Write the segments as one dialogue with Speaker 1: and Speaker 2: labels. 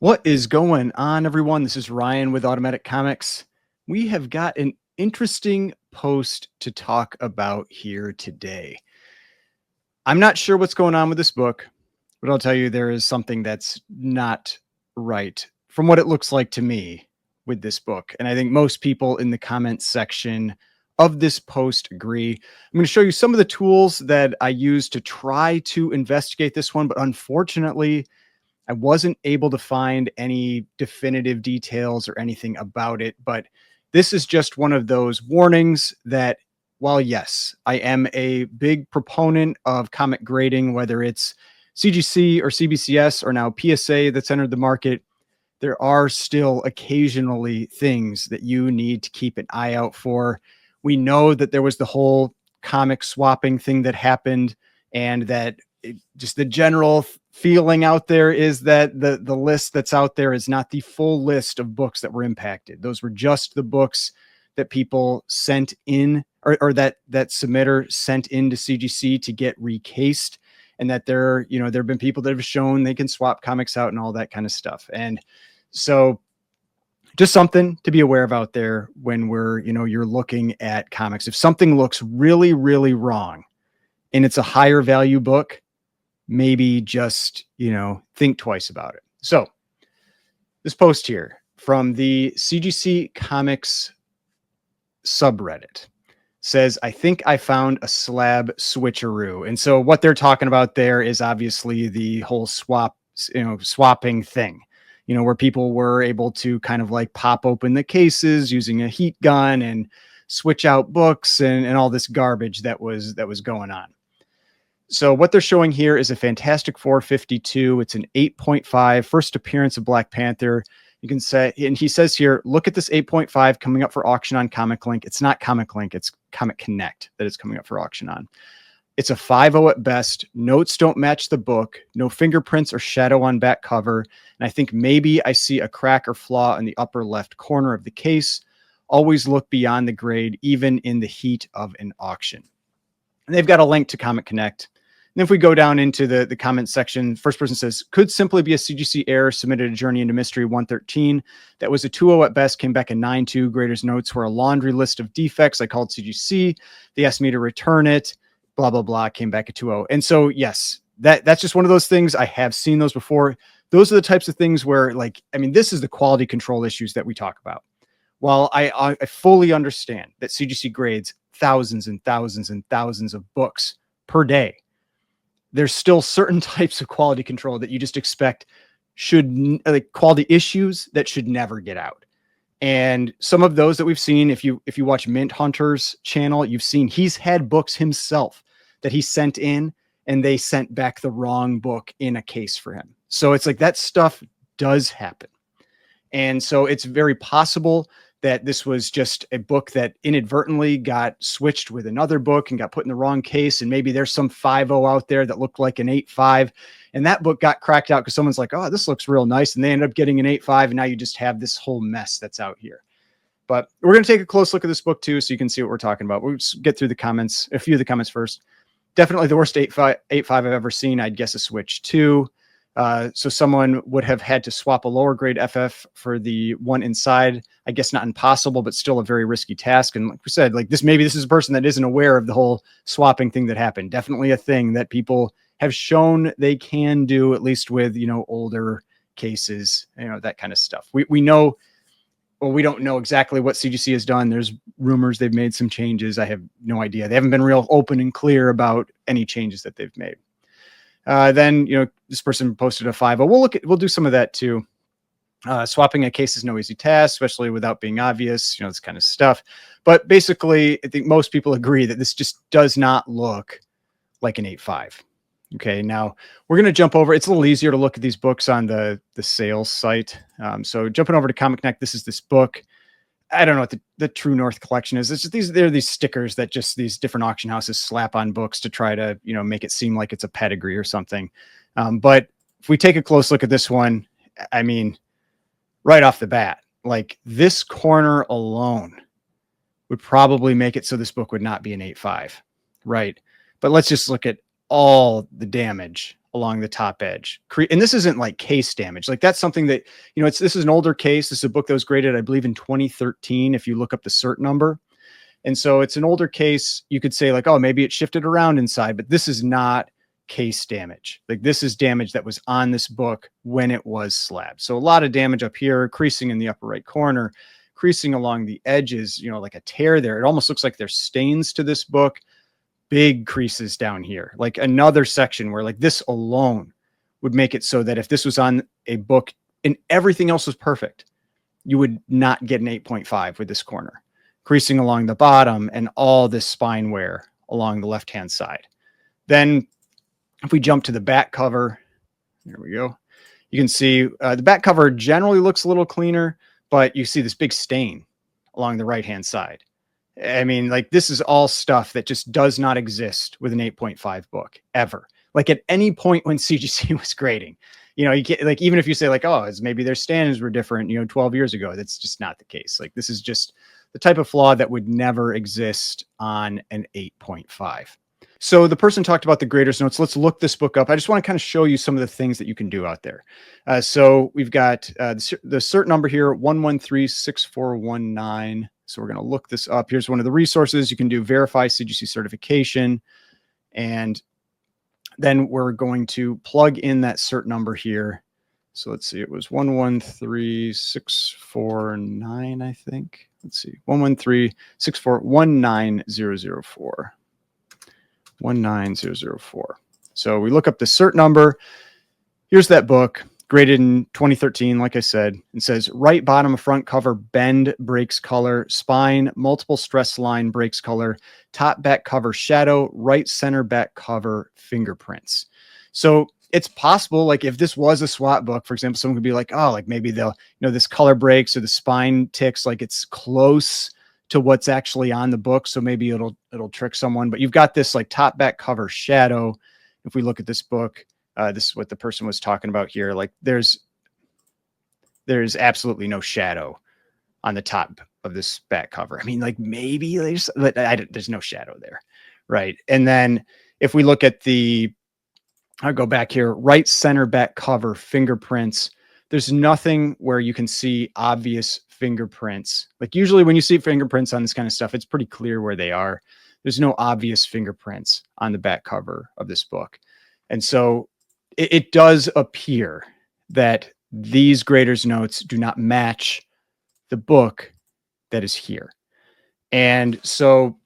Speaker 1: What is going on, everyone? This is Ryan with Automatic Comics. We have got an interesting post to talk about here today. I'm not sure what's going on with this book, but I'll tell you there is something that's not right from what it looks like to me with this book. And I think most people in the comments section of this post agree. I'm going to show you some of the tools that I use to try to investigate this one, but unfortunately, I wasn't able to find any definitive details or anything about it, but this is just one of those warnings that while yes, I am a big proponent of comic grading, whether it's CGC or CBCS or now PSA that's entered the market, there are still occasionally things that you need to keep an eye out for. We know that there was the whole comic swapping thing that happened, and that just the general feeling out there is that the list that's out there is not the full list of books that were impacted. Those were just the books that people sent in, or that submitter sent into CGC to get recased, and that there have been people that have shown they can swap comics out and all that kind of stuff. And so just something to be aware of out there when you're looking at comics. If something looks really, really wrong and it's a higher value book, maybe just, think twice about it. So this post here from the CGC Comics subreddit says, I think I found a slab switcheroo. And so what they're talking about there is obviously the whole swapping thing, where people were able to kind of like pop open the cases using a heat gun and switch out books and all this garbage that was going on. So what they're showing here is a Fantastic Four 52. It's an 8.5 first appearance of Black Panther. You can say, and he says here, look at this 8.5 coming up for auction on Comic Link. It's not Comic Link, it's Comic Connect that it's coming up for auction on. It's a 5.0 at best. Notes don't match the book. No fingerprints or shadow on back cover. And I think maybe I see a crack or flaw in the upper left corner of the case. Always look beyond the grade, even in the heat of an auction. And they've got a link to Comic Connect. And if we go down into the comment section, first person says, could simply be a CGC error, submitted a Journey into Mystery 113. That was a 2.0 at best, came back a 9.2. Grader's notes were a laundry list of defects. I called CGC. They asked me to return it, blah, blah, blah, came back a 2.0. And so, yes, that's just one of those things. I have seen those before. Those are the types of things where, this is the quality control issues that we talk about. While I fully understand that CGC grades thousands and thousands and thousands of books per day, there's still certain types of quality control that you just expect quality issues that should never get out. And some of those that we've seen, if you watch Mint Hunter's channel, you've seen he's had books himself that he sent in and they sent back the wrong book in a case for him. So it's like that stuff does happen. And so it's very possible that this was just a book that inadvertently got switched with another book and got put in the wrong case. And maybe there's some 5.0 out there that looked like an 8.5. And that book got cracked out because someone's like, oh, this looks real nice. And they ended up getting an 8.5. And now you just have this whole mess that's out here. But we're going to take a close look at this book too, so you can see what we're talking about. We'll just get through the comments, a few of the comments first. Definitely the worst 8.5 I've ever seen. I'd guess a Switch 2. So someone would have had to swap a lower grade FF for the one inside. I guess not impossible, but still a very risky task. And like we said, maybe this is a person that isn't aware of the whole swapping thing that happened. Definitely a thing that people have shown they can do, at least with, older cases, that kind of stuff. We know, well, we don't know exactly what CGC has done. There's rumors they've made some changes. I have no idea. They haven't been real open and clear about any changes that they've made. Then, this person posted a 5.0. We'll do some of that too. Swapping a case is no easy task, especially without being obvious, this kind of stuff. But basically, I think most people agree that this just does not look like an 8.5. Okay, now we're going to jump over. It's a little easier to look at these books on the sales site. So jumping over to Comic Connect, this is this book. I don't know what the True North collection is. It's just they're these stickers that just these different auction houses slap on books to try to, make it seem like it's a pedigree or something. But if we take a close look at this one, I mean, right off the bat, like this corner alone would probably make it so this book would not be an 8.5, right? But let's just look at all the damage along the top edge. And this isn't like case damage. Like that's something that, this is an older case. This is a book that was graded, I believe, in 2013, if you look up the cert number. And so it's an older case. You could say like, oh, maybe it shifted around inside, but this is not case damage. Like this is damage that was on this book when it was slab. So a lot of damage up here, creasing in the upper right corner, creasing along the edges, like a tear there. It almost looks like there's stains to this book. Big creases down here, like another section where like this alone would make it so that if this was on a book and everything else was perfect, you would not get an 8.5 with this corner. Creasing along the bottom and all this spine wear along the left-hand side. Then if we jump to the back cover, there we go. You can see the back cover generally looks a little cleaner, but you see this big stain along the right-hand side. I mean, like this is all stuff that just does not exist with an 8.5 book ever. Like at any point when CGC was grading, you can't, like, even if you say like, oh, maybe their standards were different, 12 years ago, that's just not the case. Like this is just the type of flaw that would never exist on an 8.5. So the person talked about the grader's notes. Let's look this book up. I just want to kind of show you some of the things that you can do out there. So we've got the cert number here, 1136419. So we're going to look this up. Here's one of the resources. You can do verify CGC certification. And then we're going to plug in that cert number here. So let's see, it was 1136419, I think. Let's see, 11364190004. 19004. So we look up the cert number. Here's that book, graded in 2013, like I said. It says right bottom of front cover, bend breaks color, spine, multiple stress line breaks color, top back cover shadow, right center back cover fingerprints. So it's possible, like if this was a swap book, for example, someone could be like, oh, like maybe they'll, this color breaks or the spine ticks, like it's close to what's actually on the book. So maybe it'll trick someone, but you've got this like top back cover shadow. If we look at this book, this is what the person was talking about here. Like there's absolutely no shadow on the top of this back cover. I mean, like maybe there's no shadow there. Right. And then if we look at I'll go back here, right center back cover fingerprints, there's nothing where you can see obvious fingerprints. Like usually when you see fingerprints on this kind of stuff, it's pretty clear where they are. There's no obvious fingerprints on the back cover of this book. And so it does appear that these grader's notes do not match the book that is here. And so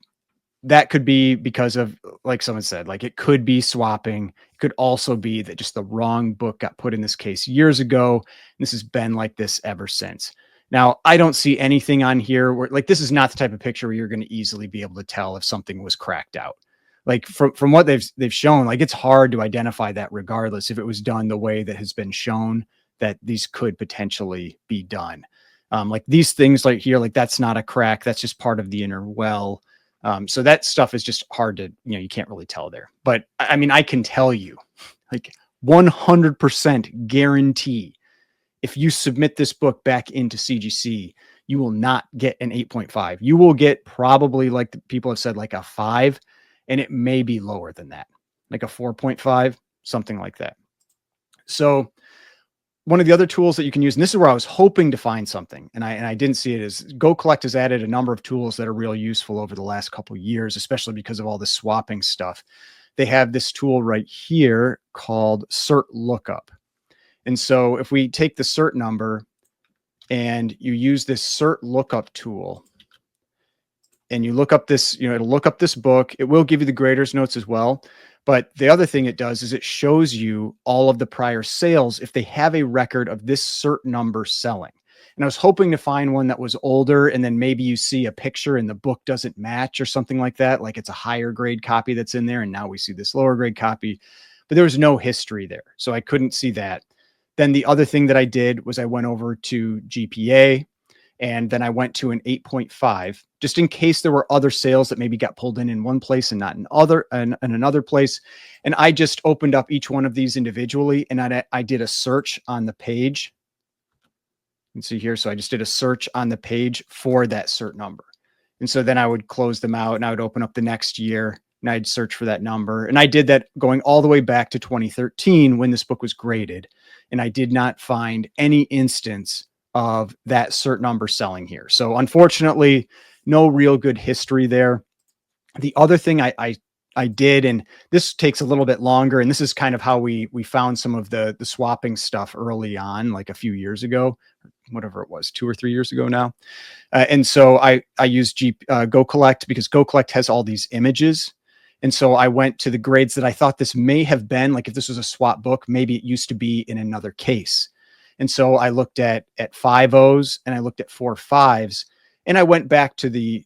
Speaker 1: that could be because of, like someone said, like it could be swapping. It could also be that just the wrong book got put in this case years ago. And this has been like this ever since. Now, I don't see anything on here where like, this is not the type of picture where you're going to easily be able to tell if something was cracked out. Like from what they've shown, like it's hard to identify that regardless if it was done the way that has been shown that these could potentially be done. Like these things like here, like that's not a crack. That's just part of the inner well. So that stuff is just hard to, you can't really tell there. But I mean, I can tell you like 100% guarantee if you submit this book back into CGC, you will not get an 8.5. You will get probably, like people have said, like a 5, and it may be lower than that, like a 4.5, something like that. So one of the other tools that you can use, and this is where I was hoping to find something, and I didn't see it, is Go Collect has added a number of tools that are real useful over the last couple of years, especially because of all the swapping stuff. They have this tool right here called Cert Lookup. And so if we take the cert number and you use this cert lookup tool and you look up this, it'll look up this book. It will give you the grader's notes as well. But the other thing it does is it shows you all of the prior sales if they have a record of this cert number selling. And I was hoping to find one that was older, and then maybe you see a picture and the book doesn't match or something like that. Like it's a higher grade copy that's in there, and now we see this lower grade copy. But there was no history there, so I couldn't see that. Then the other thing that I did was I went over to GPA, and then I went to an 8.5, just in case there were other sales that maybe got pulled in one place and not in another place. And I just opened up each one of these individually, and I did a search on the page. You can see here. So I just did a search on the page for that cert number. And so then I would close them out and I would open up the next year and I'd search for that number. And I did that going all the way back to 2013 when this book was graded. And I did not find any instance of that cert number selling here. So unfortunately, no real good history there. The other thing I did, and this takes a little bit longer, and this is kind of how we found some of the swapping stuff early on, like a few years ago, whatever it was, 2 or 3 years ago now. And so I used Go Collect because Go Collect has all these images. And so I went to the grades that I thought this may have been, like if this was a swap book, maybe it used to be in another case. And so I looked at 5.0s and I looked at 4.5s, and I went back to the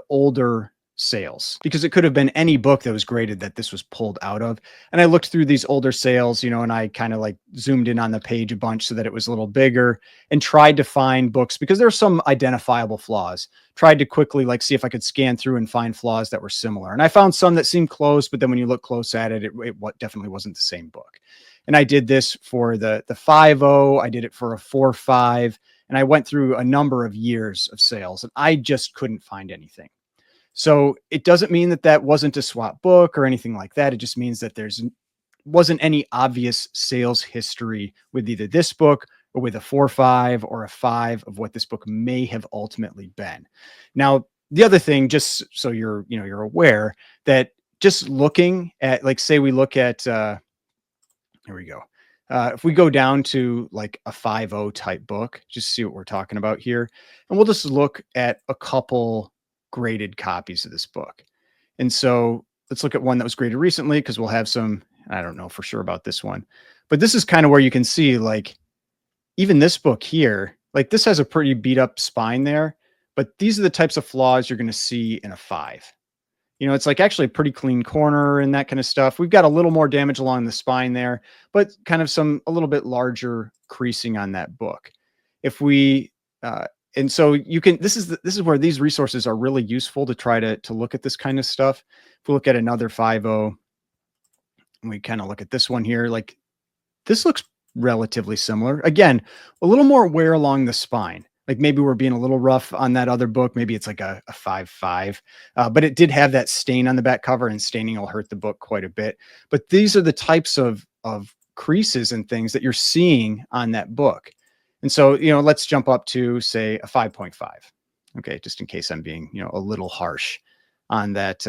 Speaker 1: older sales, because it could have been any book that was graded that this was pulled out of. And I looked through these older sales, and I kind of like zoomed in on the page a bunch so that it was a little bigger, and tried to find books because there are some identifiable flaws. Tried to quickly like see if I could scan through and find flaws that were similar. And I found some that seemed close, but then when you look close at it, it definitely wasn't the same book. And I did this for the 5.0, I did it for a 4.5, and I went through a number of years of sales, and I just couldn't find anything. So it doesn't mean that that wasn't a swap book or anything like that. It just means that wasn't any obvious sales history with either this book or with a 4.5 or a 5 of what this book may have ultimately been. Now, the other thing, just so you're aware, that just looking at, like, say we look at, here we go. If we go down to like a 5.0 type book, just see what we're talking about here. And we'll just look at a couple graded copies of this book. And so let's look at one that was graded recently, because we'll have some, I don't know for sure about this one, but this is kind of where you can see, like, even this book here, like this has a pretty beat up spine there, but these are the types of flaws you're going to see in a 5. It's like actually a pretty clean corner and that kind of stuff. We've got a little more damage along the spine there, but kind of a little bit larger creasing on that book. If we, and so you can, this is where these resources are really useful to try to look at this kind of stuff. If we look at another 5.0, and we kind of look at this one here, like this looks relatively similar. Again, a little more wear along the spine. Like maybe we're being a little rough on that other book. Maybe it's like a 5.5, but it did have that stain on the back cover, and staining will hurt the book quite a bit. But these are the types of creases and things that you're seeing on that book. And so, let's jump up to say a 5.5. Okay. Just in case I'm being, a little harsh on that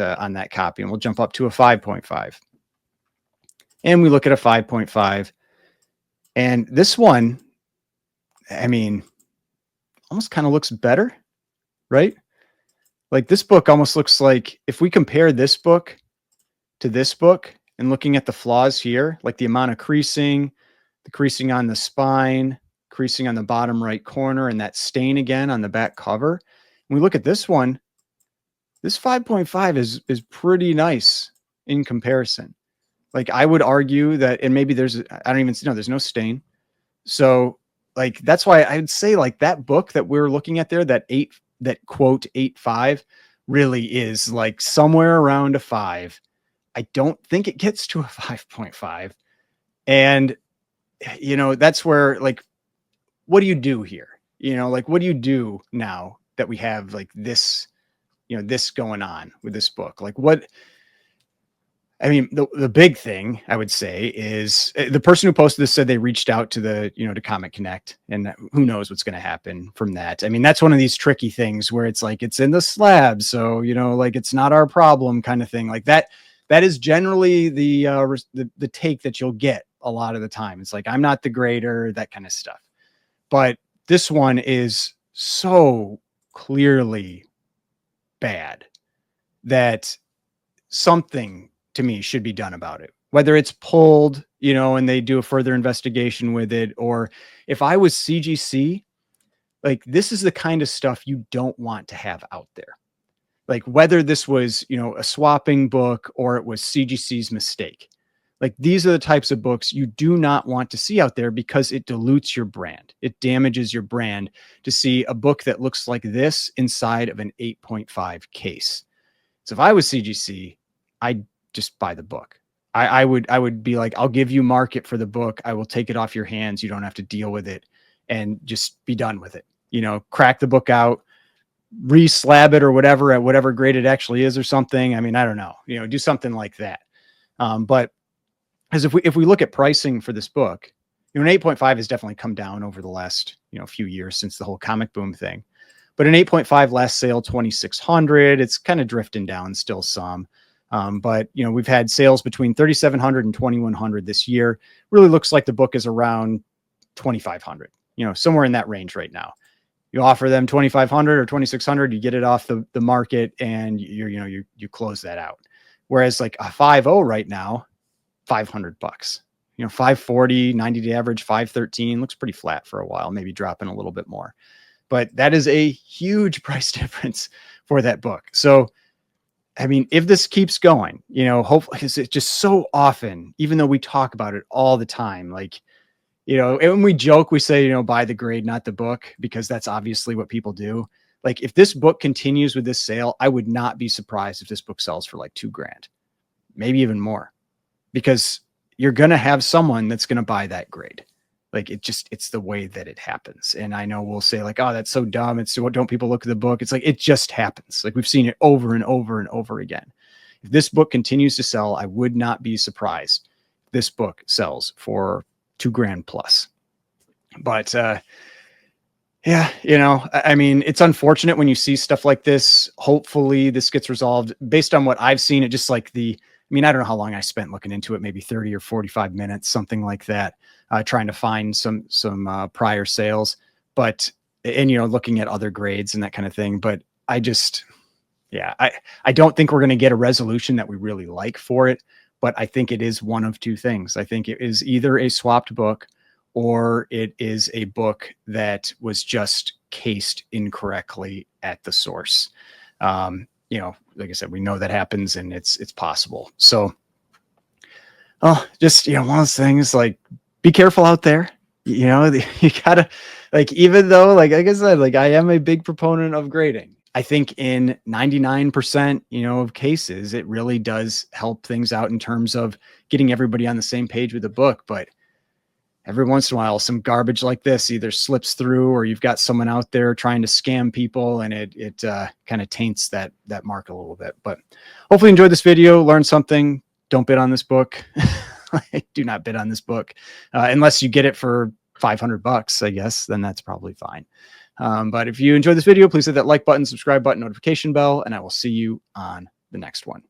Speaker 1: copy, and we'll jump up to a 5.5, and we look at a 5.5, and this one, I mean, almost kind of looks better, right? Like this book almost looks like, if we compare this book to this book and looking at the flaws here, like the amount of creasing, the creasing on the spine, creasing on the bottom right corner, and that stain again on the back cover. When we look at this one, this 5.5 is pretty nice in comparison. Like I would argue that, and maybe there's no stain. So like, that's why I'd say like that book that we're looking at there, that quote 8.5 really is like somewhere around a 5. I don't think it gets to a 5.5. And, that's where, like, what do you do here? Like, what do you do now that we have like this, this going on with this book? Like the big thing I would say is the person who posted this said they reached out to to Comic Connect, and who knows what's going to happen from that. I mean, that's one of these tricky things where it's like, it's in the slab, so, like it's not our problem kind of thing. Like that is generally the take that you'll get a lot of the time. It's like, I'm not the grader, that kind of stuff. But this one is so clearly bad that something to me should be done about it, whether it's pulled, and they do a further investigation with it, or if I was CGC, like this is the kind of stuff you don't want to have out there. Like whether this was, a swapping book or it was CGC's mistake, like these are the types of books you do not want to see out there, because it dilutes your brand. It damages your brand to see a book that looks like this inside of an 8.5 case. So if I was CGC, I'd just buy the book. I would be like, I'll give you market for the book. I will take it off your hands. You don't have to deal with it, and just be done with it. Crack the book out, re-slab it or whatever at whatever grade it actually is or something. I mean, I don't know, do something like that. But as if we look at pricing for this book, an 8.5 has definitely come down over the last, few years since the whole comic boom thing. But an 8.5 last sale, 2,600, it's kind of drifting down still some. But we've had sales between 3,700 and 2,100 this year. Really looks like the book is around 2,500, somewhere in that range right now. You offer them 2,500 or 2,600, you get it off the market, and you close that out. Whereas like a 5.0 right now, $500, 540, 90-day average, 513 looks pretty flat for a while, maybe dropping a little bit more. But that is a huge price difference for that book. So, I mean, if this keeps going, hopefully, because it's just so often, even though we talk about it all the time, like, and when we joke, we say, buy the grade, not the book, because that's obviously what people do. Like, if this book continues with this sale, I would not be surprised if this book sells for like $2,000, maybe even more, because you're going to have someone that's going to buy that grade. Like, it's the way that it happens. And I know we'll say like, oh, that's so dumb. It's what, don't people look at the book? It's like, it just happens. Like, we've seen it over and over and over again. If this book continues to sell, I would not be surprised if this book sells for $2,000 plus. But, yeah, I mean, it's unfortunate when you see stuff like this. Hopefully this gets resolved based on what I've seen. It just like I don't know how long I spent looking into it, maybe 30 or 45 minutes, something like that, trying to find some prior sales, but, and, looking at other grades and that kind of thing. But I don't think we're going to get a resolution that we really like for it, but I think it is one of two things. I think it is either a swapped book or it is a book that was just cased incorrectly at the source. Like I said, we know that happens, and it's possible. So, just, one of those things, like, be careful out there. You gotta, like, even though, like I said, like, I am a big proponent of grading, I think in 99%, of cases, it really does help things out in terms of getting everybody on the same page with the book. But every once in a while, some garbage like this either slips through, or you've got someone out there trying to scam people, and it kind of taints that mark a little bit. But hopefully you enjoyed this video, learned something. Don't bid on this book. Do not bid on this book unless you get it for $500, I guess, then that's probably fine. But if you enjoyed this video, please hit that like button, subscribe button, notification bell, and I will see you on the next one.